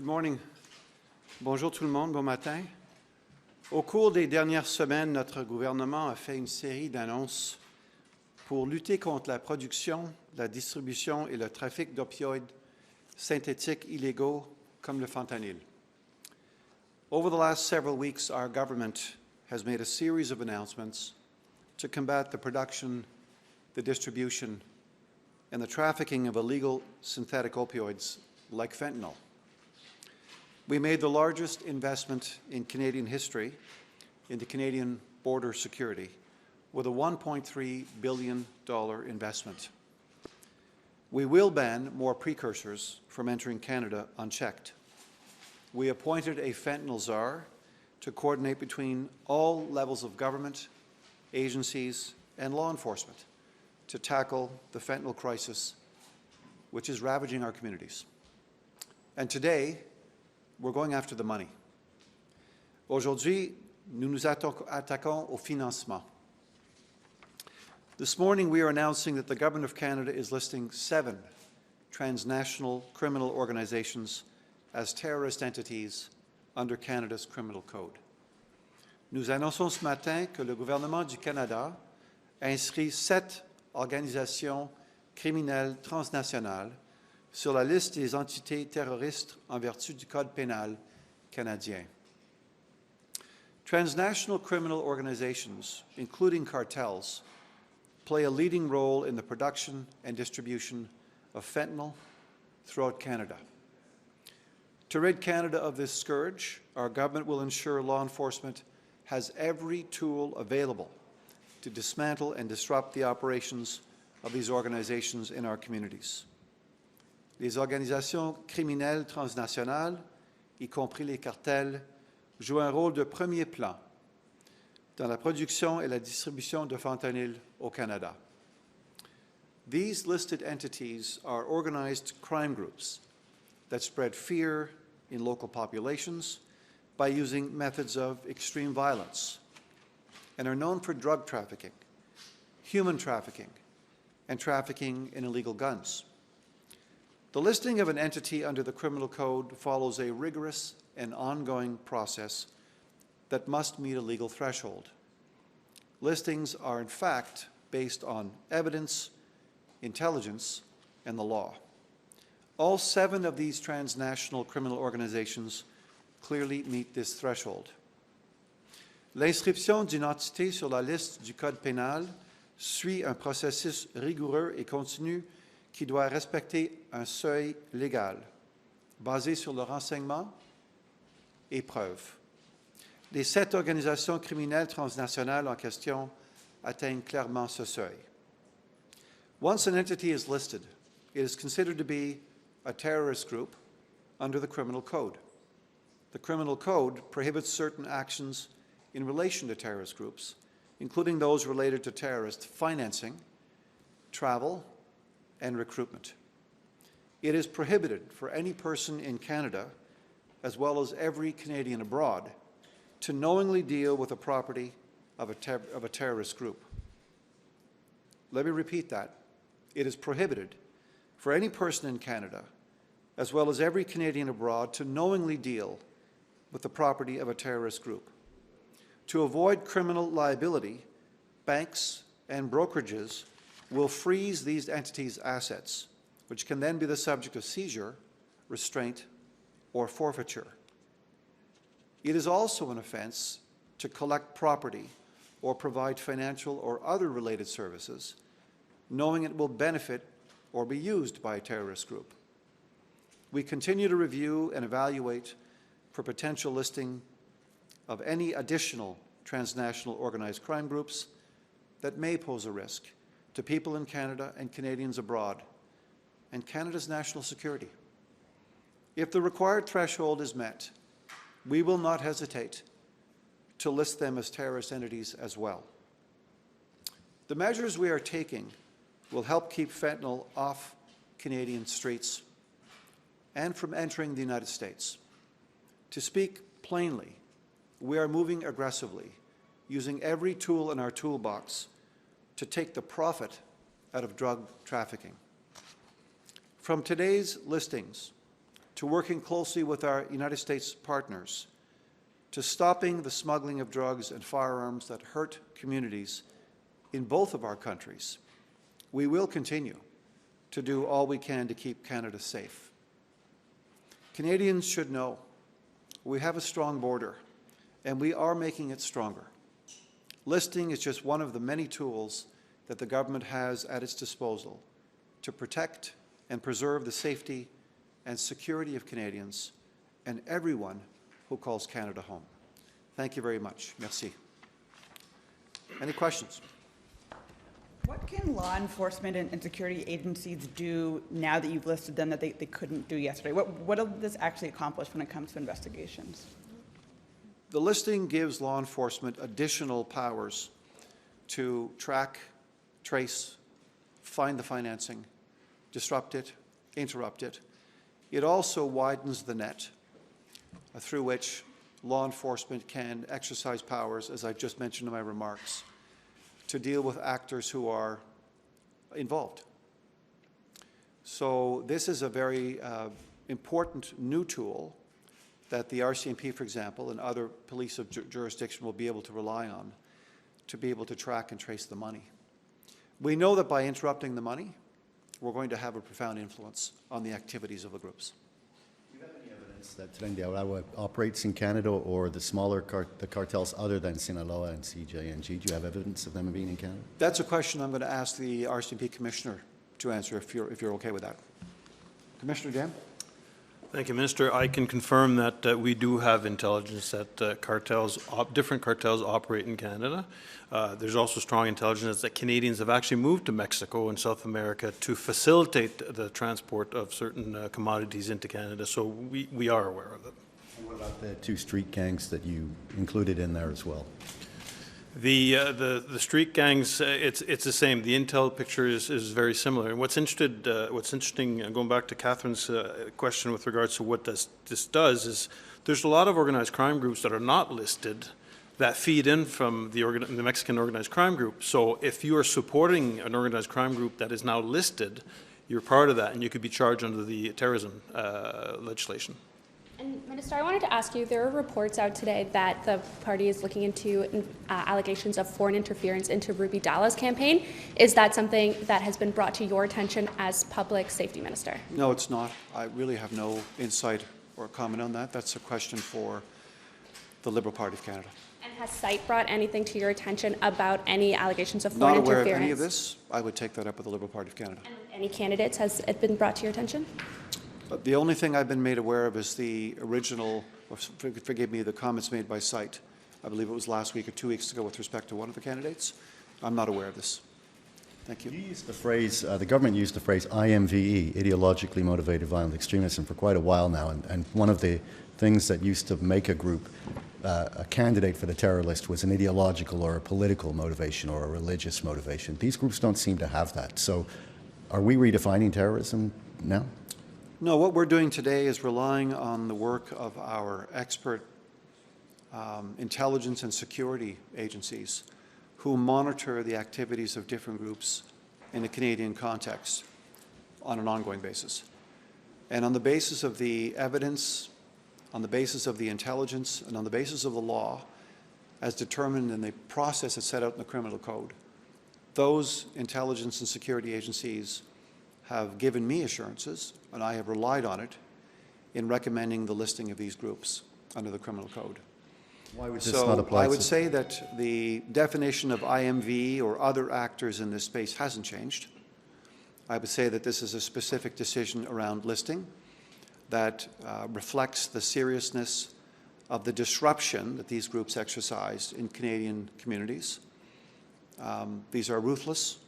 Good morning. Bonjour tout le monde, bon matin. Au cours des dernières semaines, notre gouvernement a fait une série d'annonces pour lutter contre la production, la distribution et le trafic d'opioïdes synthétiques illégaux comme le fentanyl. Over the last several weeks, our government has made a series of announcements to combat the production, the distribution, and the trafficking of illegal synthetic opioids like fentanyl. We made the largest investment in Canadian history into Canadian border security with a $1.3 billion investment. We will ban more precursors from entering Canada unchecked. We appointed a fentanyl czar to coordinate between all levels of government, agencies, and law enforcement to tackle the fentanyl crisis, which is ravaging our communities. And today, we're going after the money. Aujourd'hui, nous nous attaquons au financement. This morning, we are announcing that the Government of Canada is listing 7 transnational criminal organizations as terrorist entities under Canada's Criminal Code. Nous annonçons ce matin que le gouvernement du Canada a inscrit 7 organisations criminelles transnationales sur la liste des entités terroristes en vertu du Code pénal canadien. Transnational criminal organizations, including cartels, play a leading role in the production and distribution of fentanyl throughout Canada. To rid Canada of this scourge, our government will ensure law enforcement has every tool available to dismantle and disrupt the operations of these organizations in our communities. Les organisations criminelles transnationales, y compris les cartels, jouent un rôle de premier plan dans la production et la distribution de fentanyl au Canada. These listed entities are organized crime groups that spread fear in local populations by using methods of extreme violence and are known for drug trafficking, human trafficking, and trafficking in illegal guns. The listing of an entity under the Criminal Code follows a rigorous and ongoing process that must meet a legal threshold. Listings are, in fact, based on evidence, intelligence, and the law. All 7 of these transnational criminal organizations clearly meet this threshold. L'inscription d'une entité sur la liste du Code pénal suit un processus rigoureux et continu qui doit respecter un seuil légal, basé sur le renseignement et preuves. Les 7 organisations criminelles transnationales en question atteignent clairement ce seuil. Once an entity is listed, it is considered to be a terrorist group under the Criminal Code. The Criminal Code prohibits certain actions in relation to terrorist groups, including those related to terrorist financing, travel, and recruitment. It is prohibited for any person in Canada, as well as every Canadian abroad, to knowingly deal with the property of a terrorist group. Let me repeat that. It is prohibited for any person in Canada, as well as every Canadian abroad, to knowingly deal with the property of a terrorist group. To avoid criminal liability, banks and brokerages will freeze these entities' assets, which can then be the subject of seizure, restraint, or forfeiture. It is also an offense to collect property or provide financial or other related services, knowing it will benefit or be used by a terrorist group. We continue to review and evaluate for potential listing of any additional transnational organized crime groups that may pose a risk to people in Canada and Canadians abroad, and Canada's national security. If the required threshold is met, we will not hesitate to list them as terrorist entities as well. The measures we are taking will help keep fentanyl off Canadian streets and from entering the United States. To speak plainly, we are moving aggressively, using every tool in our toolbox to take the profit out of drug trafficking. From today's listings, to working closely with our United States partners, to stopping the smuggling of drugs and firearms that hurt communities in both of our countries. We will continue to do all we can to keep Canada safe. Canadians should know we have a strong border, and we are making it stronger. Listing is just one of the many tools that the government has at its disposal to protect and preserve the safety and security of Canadians and everyone who calls Canada home. Thank you very much. Merci. Any questions? What can law enforcement and security agencies do now that you've listed them that they couldn't do yesterday? What does this actually accomplish when it comes to investigations? The listing gives law enforcement additional powers to track, trace, find the financing, disrupt it, interrupt it. It also widens the net through which law enforcement can exercise powers, as I just mentioned in my remarks, to deal with actors who are involved. So this is a very important new tool that the RCMP, for example, and other police of jurisdiction will be able to rely on to be able to track and trace the money. We know that by interrupting the money, we're going to have a profound influence on the activities of the groups. Do you have any evidence that Tren de Aragua operates in Canada or the smaller cartels other than Sinaloa and CJNG? Do you have evidence of them being in Canada? That's a question I'm going to ask the RCMP Commissioner to answer if you're okay with that. Commissioner Duheme? Thank you, Minister. I can confirm that we do have intelligence that different cartels operate in Canada. There's also strong intelligence that Canadians have actually moved to Mexico and South America to facilitate the transport of certain commodities into Canada, so we are aware of it. And what about the two street gangs that you included in there as well? The street gangs, it's the same. The intel picture is very similar. And what's interesting, going back to Catherine's question with regards to what this does, is there's a lot of organized crime groups that are not listed that feed in from the Mexican organized crime group. So if you are supporting an organized crime group that is now listed, you're part of that, and you could be charged under the terrorism legislation. And Minister, I wanted to ask you, there are reports out today that the party is looking into allegations of foreign interference into Ruby Dalla's campaign. Is that something that has been brought to your attention as Public Safety Minister? No, it's not. I really have no insight or comment on that. That's a question for the Liberal Party of Canada. And has SITE brought anything to your attention about any allegations of foreign interference? Not aware interference? of any of this. I would take that up with the Liberal Party of Canada. And any candidates, has it been brought to your attention? The only thing I've been made aware of is the original, or forgive me, the comments made by SITE. I believe it was last week or 2 weeks ago with respect to one of the candidates. I'm not aware of this. Thank you. You used the phrase, the government used the phrase IMVE, ideologically motivated violent extremism, for quite a while now. And one of the things that used to make a group a candidate for the terror list was an ideological or a political motivation or a religious motivation. These groups don't seem to have that. So are we redefining terrorism now? No, what we're doing today is relying on the work of our expert intelligence and security agencies who monitor the activities of different groups in the Canadian context on an ongoing basis. And on the basis of the evidence, on the basis of the intelligence, and on the basis of the law, as determined in the process that's set out in the Criminal Code, those intelligence and security agencies have given me assurances, and I have relied on it in recommending the listing of these groups under the Criminal Code. Why would this not apply? I would say that the definition of IMV or other actors in this space hasn't changed. I would say that this is a specific decision around listing that reflects the seriousness of the disruption that these groups exercise in Canadian communities. These are ruthless,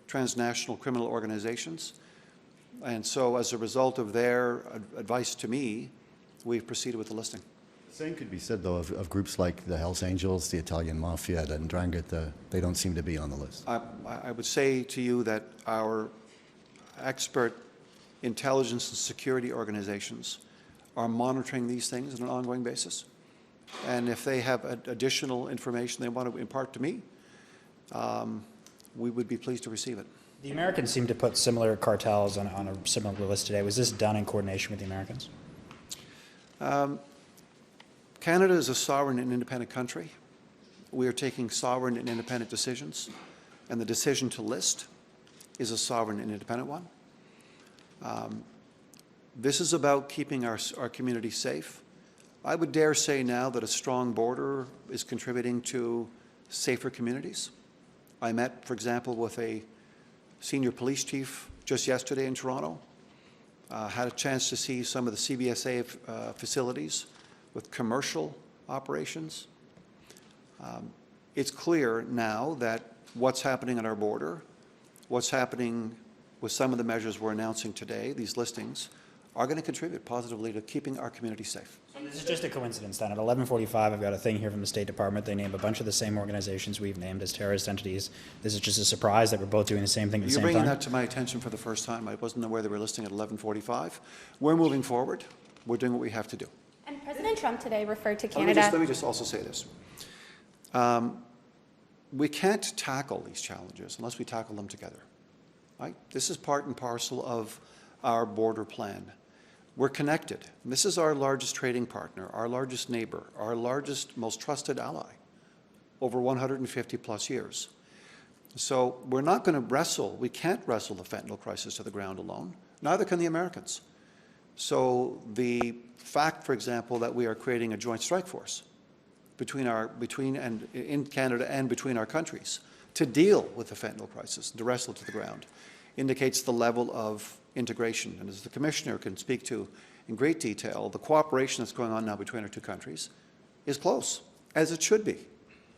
transnational criminal organizations. And so as a result of their advice to me, we've proceeded with the listing. The same could be said, though, of groups like the Hells Angels, the Italian Mafia, the Ndrangheta. They don't seem to be on the list. I would say to you that our expert intelligence and security organizations are monitoring these things on an ongoing basis. And if they have additional information they want to impart to me, we would be pleased to receive it. The Americans seem to put similar cartels on a similar list today. Was this done in coordination with the Americans? Canada is a sovereign and independent country. We are taking sovereign and independent decisions, and the decision to list is a sovereign and independent one. This is about keeping our community safe. I would dare say now that a strong border is contributing to safer communities. I met, for example, with a senior police chief just yesterday in Toronto. Had a chance to see some of the CBSA facilities with commercial operations. It's clear now that what's happening at our border, what's happening with some of the measures we're announcing today, these listings, are going to contribute positively to keeping our community safe. This is just a coincidence then. At 11:45, I've got a thing here from the State Department. They name a bunch of the same organizations we've named as terrorist entities. This is just a surprise that we're both doing the same thing at the You're same time? bringing that to my attention for the first time. I wasn't aware they were listing at 11:45. We're moving forward. We're doing what we have to do. And President Trump today referred to Let me Canada. just also say this. We can't tackle these challenges unless we tackle them together. Right? This is part and parcel of our border plan. We're connected. This is our largest trading partner, our largest neighbor, our largest, most trusted ally over 150 plus years. So we're not going to wrestle, we can't wrestle the fentanyl crisis to the ground alone. Neither can the Americans. So the fact, for example, that we are creating a joint strike force in Canada and between our countries to deal with the fentanyl crisis, to wrestle it to the ground, indicates the level of integration. And as the Commissioner can speak to in great detail, the cooperation that's going on now between our two countries is close, as it should be,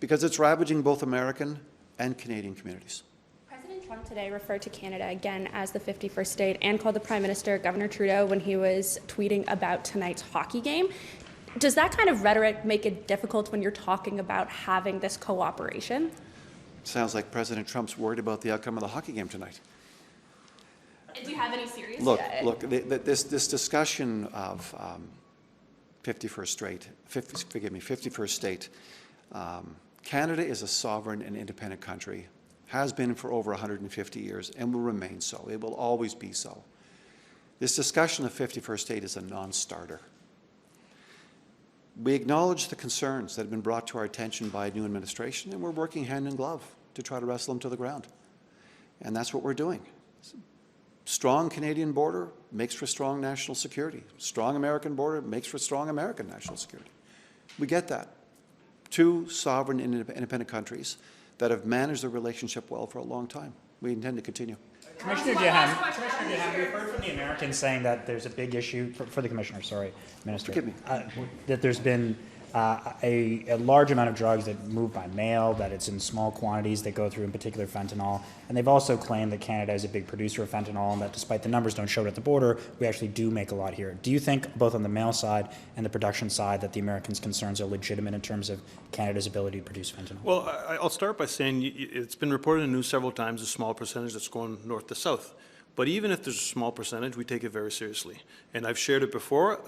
because it's ravaging both American and Canadian communities. President Trump today referred to Canada again as the 51st state and called the Prime Minister, Governor Trudeau, when he was tweeting about tonight's hockey game. Does that kind of rhetoric make it difficult when you're talking about having this cooperation? Sounds like President Trump's worried about the outcome of the hockey game tonight. Do you have any serious? Look, this discussion of 51st state, Canada is a sovereign and independent country, has been for over 150 years, and will remain so. It will always be so. This discussion of 51st state is a non-starter. We acknowledge the concerns that have been brought to our attention by a new administration, and we're working hand in glove to try to wrestle them to the ground. And that's what we're doing. Strong Canadian border makes for strong national security. Strong American border makes for strong American national security. We get that. Two sovereign and independent countries that have managed their relationship well for a long time. We intend to continue. Commissioner Duheme, we've heard from the Americans saying that there's a big issue, for the Commissioner, sorry, Minister. Forgive me. That there's been a large amount of drugs that move by mail, that it's in small quantities that go through, in particular fentanyl. And they've also claimed that Canada is a big producer of fentanyl and that despite the numbers don't show it at the border, we actually do make a lot here. Do you think, both on the mail side and the production side, that the Americans' concerns are legitimate in terms of Canada's ability to produce fentanyl? Well, I'll start by saying it's been reported in the news several times, a small percentage that's going north to south. But even if there's a small percentage, we take it very seriously. And I've shared it before.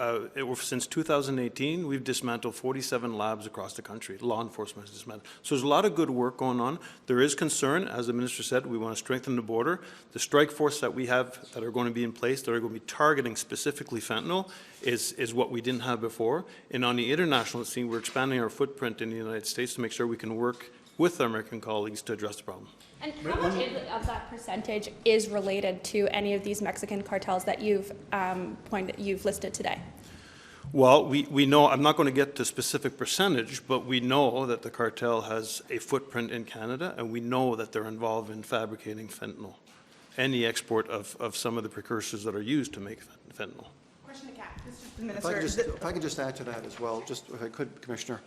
Since 2018, we've dismantled 47 labs across the country. Law enforcement has dismantled. So there's a lot of good work going on. There is concern, as the Minister said, we want to strengthen the border. The strike force that we have that are going to be in place, that are going to be targeting specifically fentanyl, is what we didn't have before. And on the international scene, we're expanding our footprint in the United States to make sure we can work with our American colleagues to address the problem. And how much of that percentage is related to any of these Mexican cartels that you've listed today? Well, we know, I'm not going to get to specific percentage, but we know that the cartel has a footprint in Canada, and we know that they're involved in fabricating fentanyl and the export of some of the precursors that are used to make fentanyl. Question to Kat. If I could just add to that as well, just if I could, Commissioner.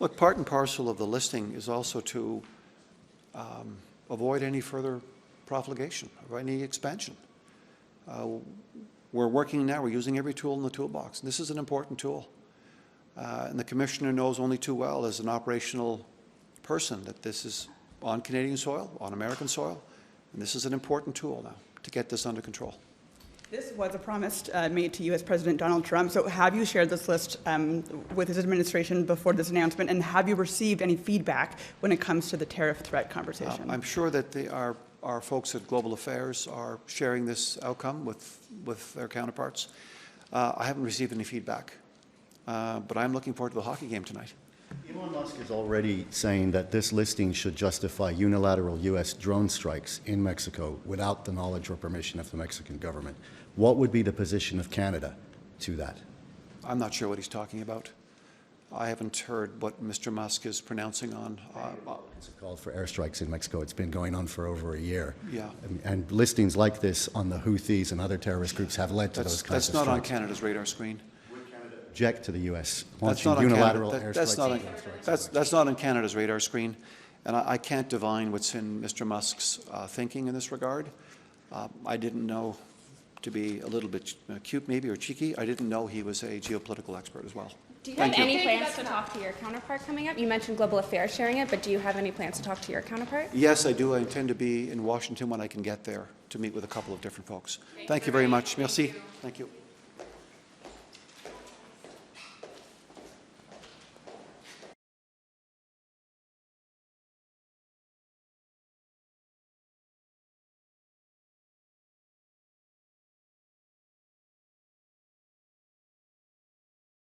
Look, part and parcel of the listing is also to avoid any further profligation or any expansion. We're working now, we're using every tool in the toolbox. And this is an important tool. And the Commissioner knows only too well as an operational person that this is on Canadian soil, on American soil, and this is an important tool now to get this under control. This was a promise made to you as President Donald Trump. So have you shared this list with his administration before this announcement, and have you received any feedback when it comes to the tariff threat conversation? I'm sure that our our folks at Global Affairs are sharing this outcome with their counterparts. I haven't received any feedback, but I'm looking forward to the hockey game tonight. Elon Musk is already saying that this listing should justify unilateral U.S. drone strikes in Mexico without the knowledge or permission of the Mexican government. What would be the position of Canada to that? I'm not sure what he's talking about. I haven't heard what Mr. Musk is pronouncing on. It's a call for airstrikes in Mexico. It's been going on for over a year. Yeah. And listings like this on the Houthis and other terrorist groups have led to those kinds That's of not on strikes. Canada's radar screen. Object to the U.S. That's launching not on unilateral Canada. airstrikes. That's not on Canada's radar screen, and I can't divine what's in Mr. Musk's thinking in this regard. I didn't know, to be a little bit cute maybe or cheeky, I didn't know he was a geopolitical expert as well. Do you have Thank you. any plans to talk to your counterpart coming up? You mentioned Global Affairs sharing it, but do you have any plans to talk to your counterpart? Yes, I do. I intend to be in Washington when I can get there to meet with a couple of different folks. Thank you very much. Merci. Thank you.